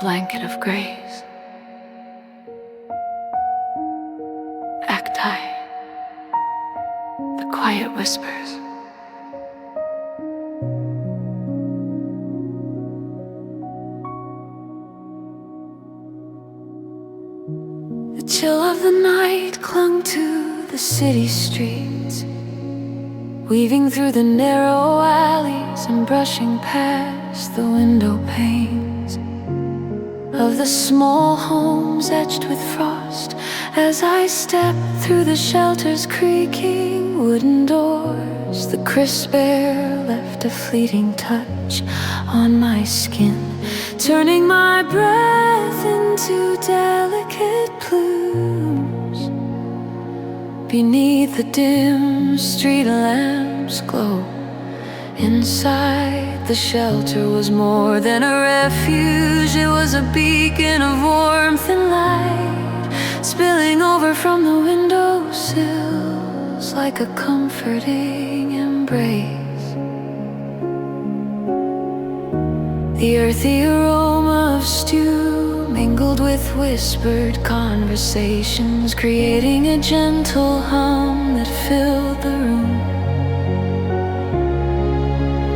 blanket of grace. Acti, the quiet whispers. The chill of the night clung to the city streets, weaving through the narrow alleys and brushing past the window panes of the small homes etched with frost. As I step through the shelter's creaking wooden doors, the crisp air left a fleeting touch on my skin, turning my breath into delicate plumes. Beneath the dim street lamps glow, inside the shelter was more than a refuge. It was a beacon of warmth and light, spilling over from the windowsills like a comforting embrace. The earthy aroma of stew mingled with whispered conversations, creating a gentle hum that filled the room.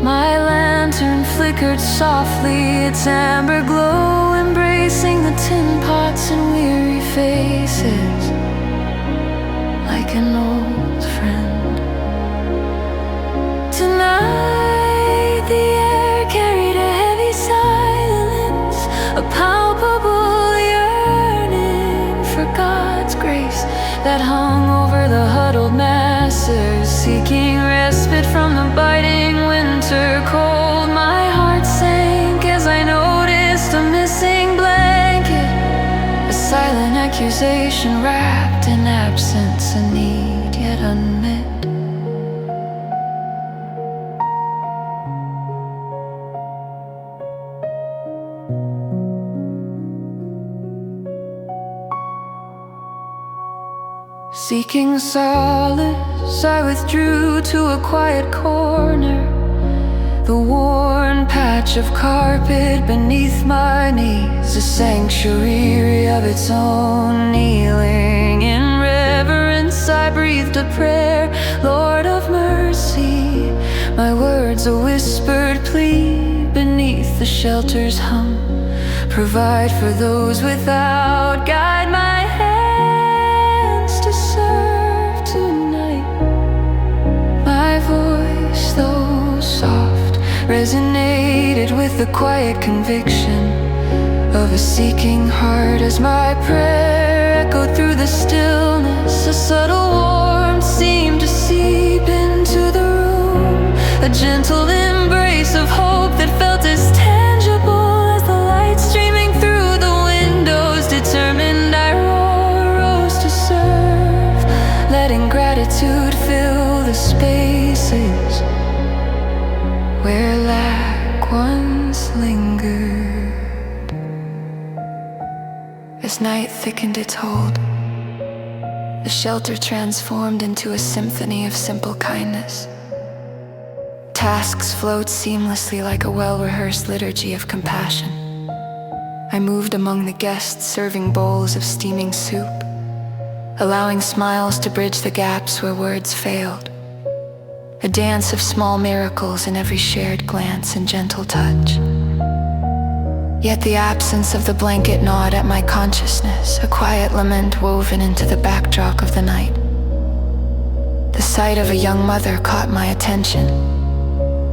My lantern flickered softly, its amber glow embracing the tin pots and weary faces like an old friend. Tonight the air carried a heavy silence, a palpable yearning for God's grace that hung over the huddled masses, seeking respite from the biting winter cold. My heart sank as I noticed a missing blanket, a silent accusation wrapped in absence, a need yet unmet. Seeking solace, I withdrew to a quiet corner, the worn patch of carpet beneath my knees, a sanctuary of its own. Kneeling in reverence, I breathed a prayer. Lord of mercy, my words a whispered plea beneath the shelter's hum. Provide for those without, guide my hands to serve tonight. My voice, though soft, resonated with the quiet conviction of a seeking heart. As my prayer echoed through the stillness, a subtle warmth seemed to seep into the room, a gentle embrace of hope that felt as tangible as the light streaming through the windows. Determined I rose to serve, letting gratitude fill the spaces where lack once lingered. As night thickened its hold, the shelter transformed into a symphony of simple kindness. Tasks flowed seamlessly like a well-rehearsed liturgy of compassion. I moved among the guests, serving bowls of steaming soup, allowing smiles to bridge the gaps where words failed. A dance of small miracles in every shared glance and gentle touch. Yet the absence of the blanket gnawed at my consciousness, a quiet lament woven into the backdrop of the night. The sight of a young mother caught my attention.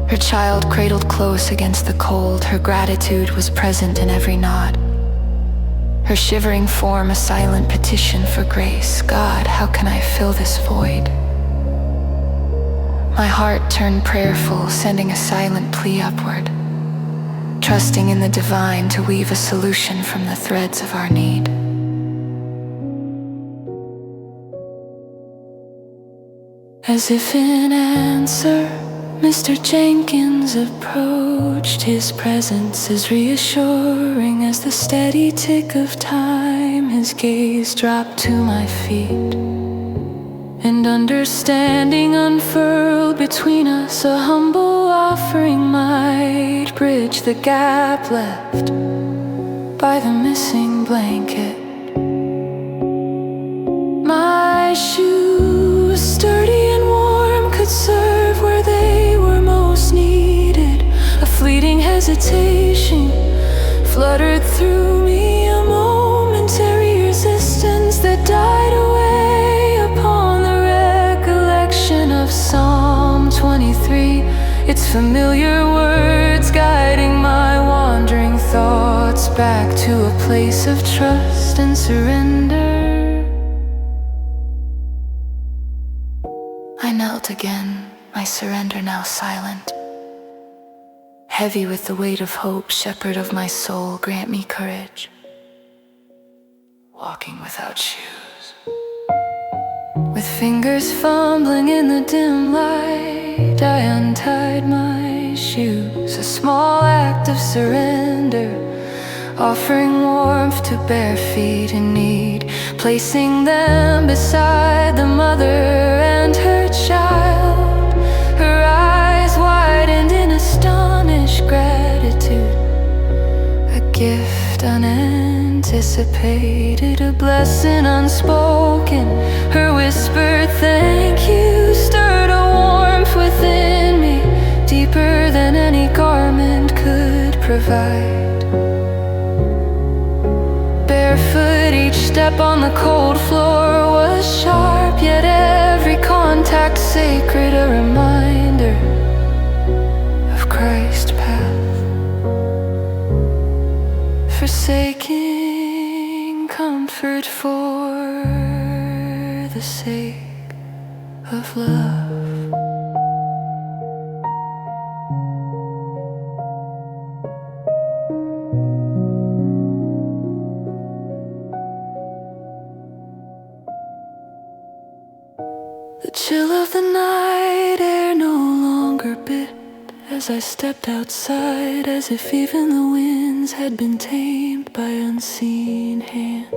Her child cradled close against the cold, her gratitude was present in every nod. Her shivering form a silent petition for grace. God, how can I fill this void? My heart turned prayerful, sending a silent plea upward, trusting in the divine to weave a solution from the threads of our need. As if in answer, Mr. Jenkins approached. His presence is reassuring as the steady tick of time. His gaze dropped to my feet, and understanding unfurled between us. A humble offering might bridge the gap left by the missing blanket. My shoes, sturdy and warm, could serve where they were most needed. A fleeting hesitation fluttered through me, a momentary resistance that died away upon the recollection of Psalm 23. Its familiar words guiding my wandering thoughts back to a place of trust and surrender. I knelt again, my surrender now silent. Heavy with the weight of hope, shepherd of my soul, grant me courage. Walking without shoes, with fingers fumbling in the dim light, I untied my shoes, a small act of surrender, offering warmth to bare feet in need, placing them beside the mother and her child, her eyes widened in astonished gratitude, a gift unanticipated, a blessing unspoken. Her whispered thank you stirred a warmth within me, deeper than any garment could provide. Barefoot, each step on the cold floor was sharp, yet every contact sacred, a reminder of Christ's path. Forsaking comfort for the sake of love. The chill of the night air no longer bit as I stepped outside, as if even the winds had been tamed by unseen hands.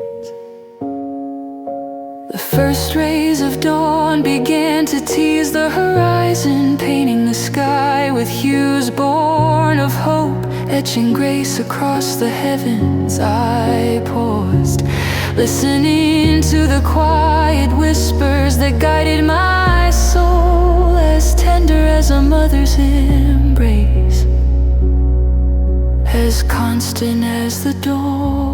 The first rays of dawn began to tease the horizon, painting the sky with hues born of hope, etching grace across the heavens. I paused, listening to the quiet whispers that guided my soul, as tender as a mother's embrace, as constant as the dawn.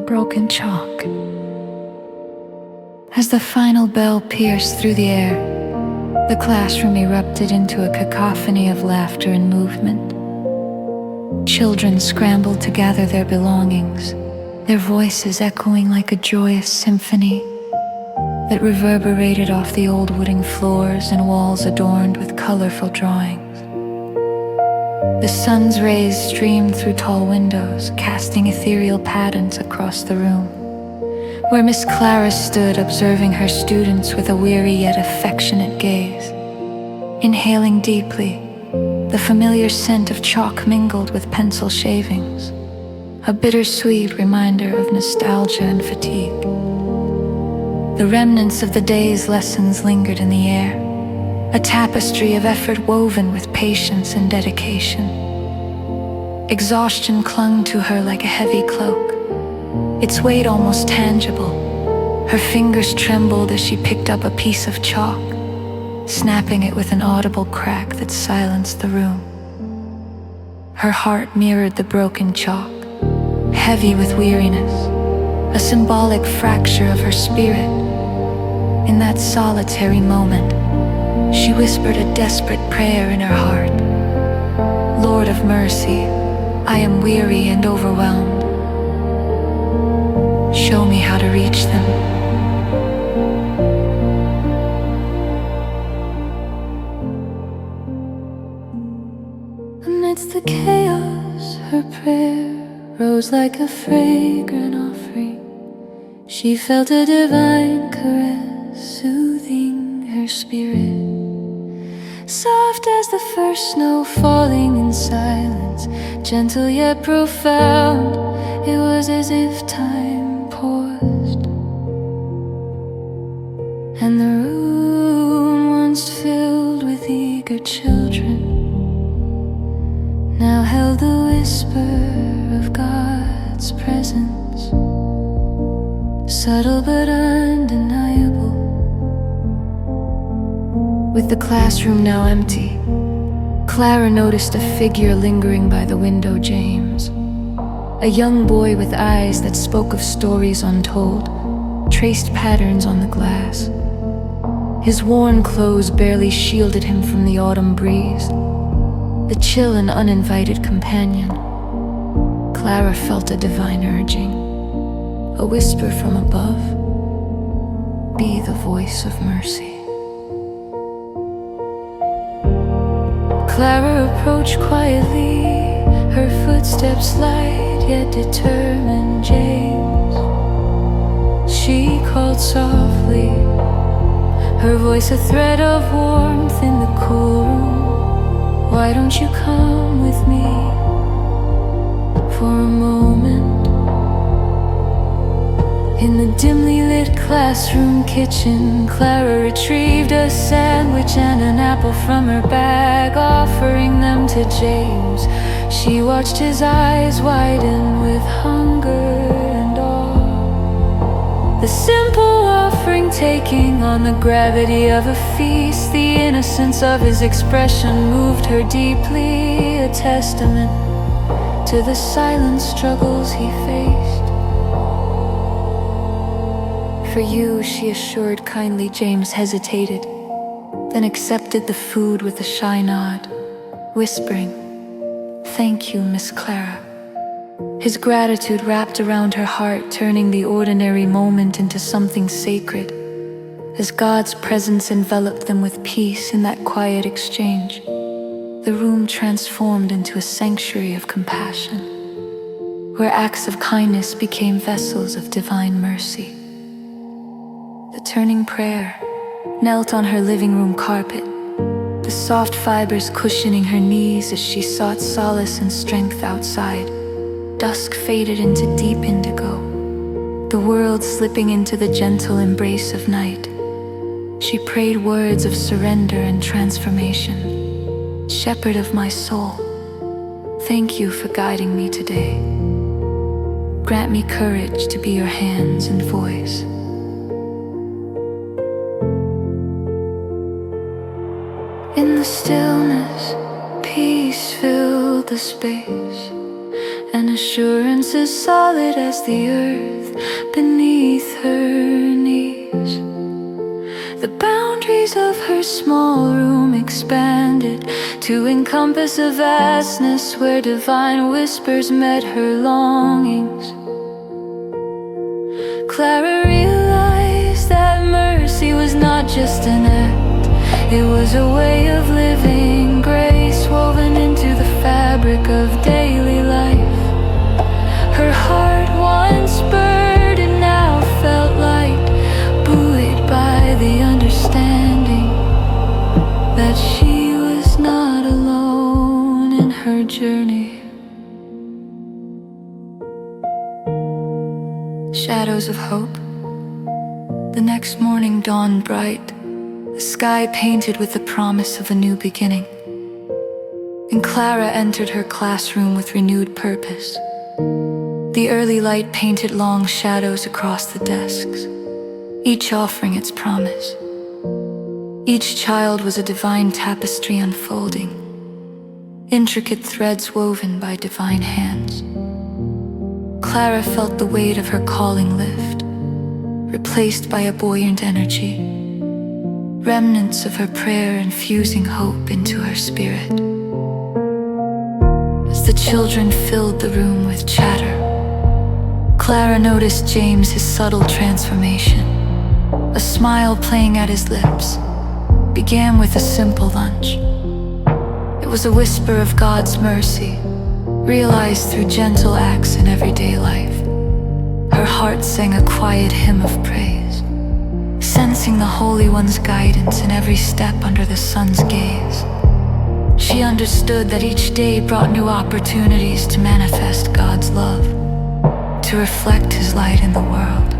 broken chalk. As the final bell pierced through the air, the classroom erupted into a cacophony of laughter and movement. Children scrambled to gather their belongings, their voices echoing like a joyous symphony that reverberated off the old wooden floors and walls adorned with colorful drawings. The sun's rays streamed through tall windows, casting ethereal patterns across the room, where Miss Clara stood observing her students with a weary yet affectionate gaze. Inhaling deeply, the familiar scent of chalk mingled with pencil shavings, a bittersweet reminder of nostalgia and fatigue. The remnants of the day's lessons lingered in the air, a tapestry of effort woven with patience and dedication. Exhaustion clung to her like a heavy cloak, its weight almost tangible. Her fingers trembled as she picked up a piece of chalk, snapping it with an audible crack that silenced the room. Her heart mirrored the broken chalk, heavy with weariness, a symbolic fracture of her spirit. In that solitary moment, she whispered a desperate prayer in her heart. Lord of mercy, I am weary and overwhelmed. Show me how to reach them. Amidst the chaos, her prayer rose like a fragrant offering. She felt a divine caress soothing her spirit. Soft as the first snow falling in silence, gentle yet profound, it was as if time paused. And the room once filled with eager children now held the whisper of God's presence, subtle but undeniable. With the classroom now empty, Clara noticed a figure lingering by the window. James, a young boy with eyes that spoke of stories untold, traced patterns on the glass. His worn clothes barely shielded him from the autumn breeze, the chill and uninvited companion. Clara felt a divine urging, a whisper from above, be the voice of mercy. Clara approached quietly, her footsteps light yet determined. James, she called softly, her voice a thread of warmth in the cool room. Why don't you come with me for a moment? In the dimly lit classroom kitchen, Clara retrieved a sandwich and an apple from her bag, offering them to James. She watched his eyes widen with hunger and awe, the simple offering taking on the gravity of a feast. The innocence of his expression moved her deeply, a testament to the silent struggles he faced. For you, she assured kindly. James hesitated, then accepted the food with a shy nod, whispering, "Thank you, Miss Clara." His gratitude wrapped around her heart, turning the ordinary moment into something sacred. As God's presence enveloped them with peace in that quiet exchange, the room transformed into a sanctuary of compassion, where acts of kindness became vessels of divine mercy. The turning prayer knelt on her living room carpet, the soft fibers cushioning her knees as she sought solace and strength outside. Dusk faded into deep indigo, the world slipping into the gentle embrace of night. She prayed words of surrender and transformation. Shepherd of my soul, thank you for guiding me today. Grant me courage to be your hands and voice. In the stillness, peace filled the space, an assurance as solid as the earth beneath her knees. The boundaries of her small room expanded to encompass a vastness where divine whispers met her longings. Clara realized that mercy was not just an act, it was a way of living, grace woven into the fabric of daily life. Her heart once burdened now felt light, buoyed by the understanding that she was not alone in her journey. Shadows of hope. The next morning dawned bright, the sky painted with the promise of a new beginning. And Clara entered her classroom with renewed purpose. The early light painted long shadows across the desks, each offering its promise. Each child was a divine tapestry unfolding, intricate threads woven by divine hands. Clara felt the weight of her calling lift, replaced by a buoyant energy, remnants of her prayer infusing hope into her spirit. As the children filled the room with chatter, Clara noticed James's subtle transformation. A smile playing at his lips began with a simple lunch. It was a whisper of God's mercy, realized through gentle acts in everyday life. Her heart sang a quiet hymn of praise, sensing the Holy One's guidance in every step under the sun's gaze. She understood that each day brought new opportunities to manifest God's love, to reflect His light in the world.